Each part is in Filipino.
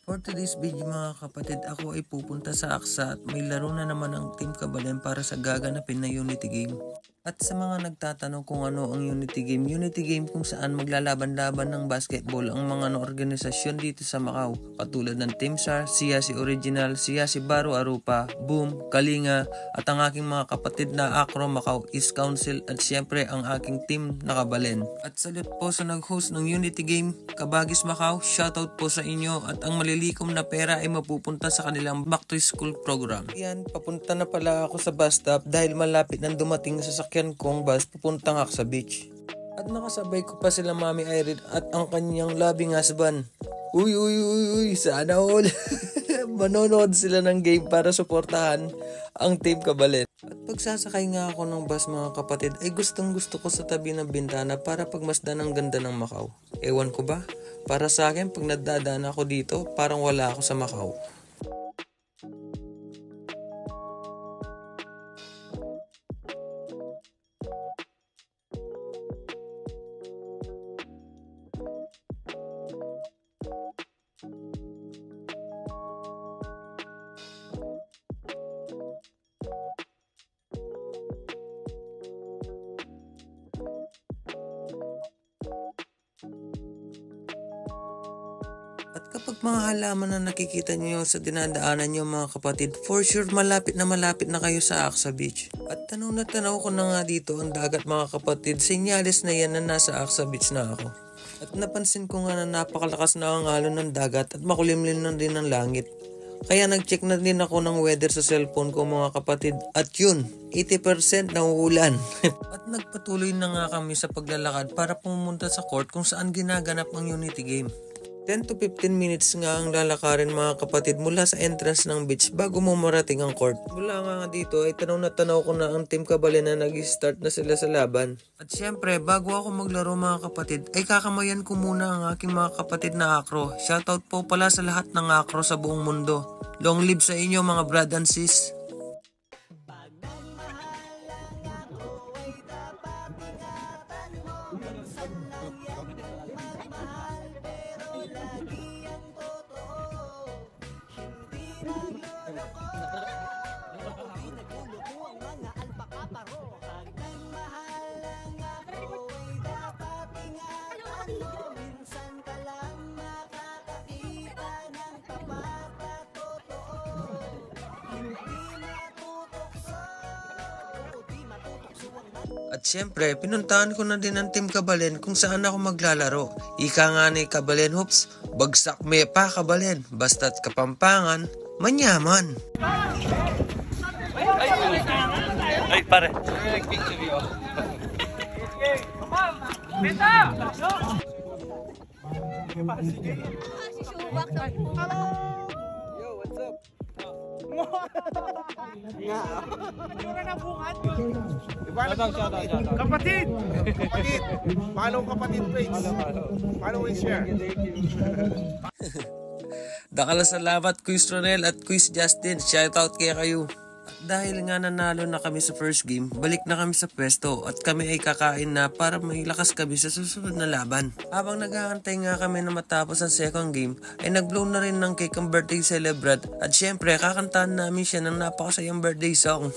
For today's video mga kapatid, ako ay pupunta sa Aksa at may laro na naman ang Team Kabalen para sa gaganapin na Unity Game. At sa mga nagtatanong kung ano ang Unity Game kung saan maglalaban-laban ng basketball ang mga organisasyon dito sa Macau. Katulad ng Team SAR, CIAC Original, CIAC Baro Arupa, Boom, Kalinga, at ang aking mga kapatid na Acro Macau East Council at syempre ang aking team na Kabalen. At salute po sa nag-host ng Unity Game, Kabagis Macau, shoutout po sa inyo at ang malilikom na pera ay mapupunta sa kanilang back to school program. Yan, papunta na pala ako sa bus stop dahil malapit nang dumating sa sakyan kong bus papuntang Aksa Beach. At nakasabay ko pa sila Mami Irene at ang kanyang labing husband. Uy, sana all. Manonood sila ng game para suportahan ang Team Kabalen. At pagsasakay nga ako ng bus mga kapatid ay gustong gusto ko sa tabi ng bintana para pagmasdan ang ganda ng Macau. Ewan ko ba? Para sa akin pag nadadaan ako dito parang wala ako sa Macau. At kapag mga halaman na nakikita nyo sa dinadaanan nyo mga kapatid, for sure malapit na kayo sa Aksa Beach. At tanaw na tanaw ko na nga dito ang dagat mga kapatid, senyales na yan na nasa Aksa Beach na ako. At napansin ko nga na napakalakas na ang alon ng dagat at makulimlim na din ang langit. Kaya nag-check na din ako ng weather sa cellphone ko mga kapatid at yun, 80% na uulan. At nagpatuloy na nga kami sa paglalakad para pumunta sa court kung saan ginaganap ang Unity Game. 10 to 15 minutes nga ang lalakarin mga kapatid mula sa entrance ng beach bago mo marating ang court. Mula nga dito ay tanaw na tanaw ko na ang Team Kabalen na nag-start na sila sa laban. At syempre bago ako maglaro mga kapatid ay kakamayan ko muna ang aking mga kapatid na Acro. Shoutout po pala sa lahat ng Acro sa buong mundo. Long live sa inyo mga brad and sis. At syempre, pinuntahan ko na din ang Team Kabalen kung saan ako maglalaro. Ika nga ni Kabalen Hoops, bagsak me pa Kabalen, basta't Kapampangan, manyaman. Ay pare. Kapatid! Follow kapatid page. Follow and share. Dakala salamat Quiz Ronel at Quiz Justin. Shoutout kaya kayo. At dahil nga nanalo na kami sa first game, balik na kami sa pwesto at kami ay kakain na para may lakas kami sa susunod na laban. Habang nag-aantay nga kami na matapos ang second game, ay nag-blow na rin ng cake ang birthday celebrant at syempre kakantahan namin siya ng napakasayang birthday song.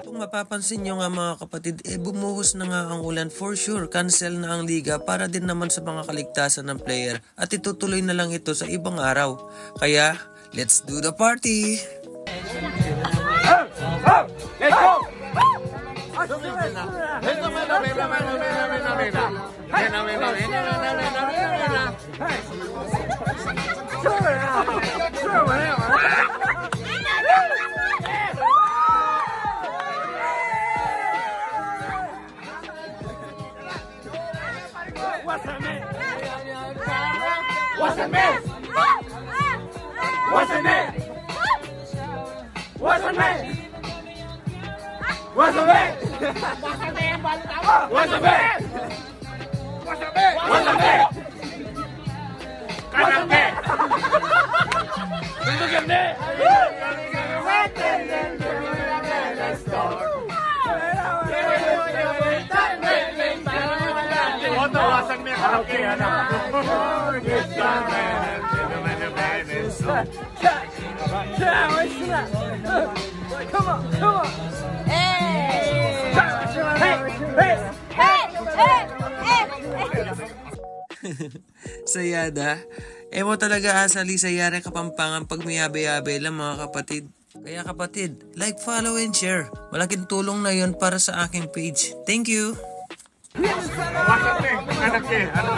Kung mapapansin nyo nga mga kapatid, bumuhos na nga ang ulan, for sure cancel na ang liga para din naman sa mga kaligtasan ng player at itutuloy na lang ito sa ibang araw. Kaya, let's do the party! Let's go! What's a man? What's a man? What's a man? What's a man? What's a man? What's a man? What's a man? Kanake! Look at me! Wawasan mo yung karaoke, ano? Come on, come on! Sayada. Ewan talaga asali sa Yare Kapampangan pag may yabe-yabe lang mga kapatid. Kaya kapatid, like, follow, and share. Malaking tulong na yon para sa aking page. Thank you! Wawasan mo yung karaoke, ano?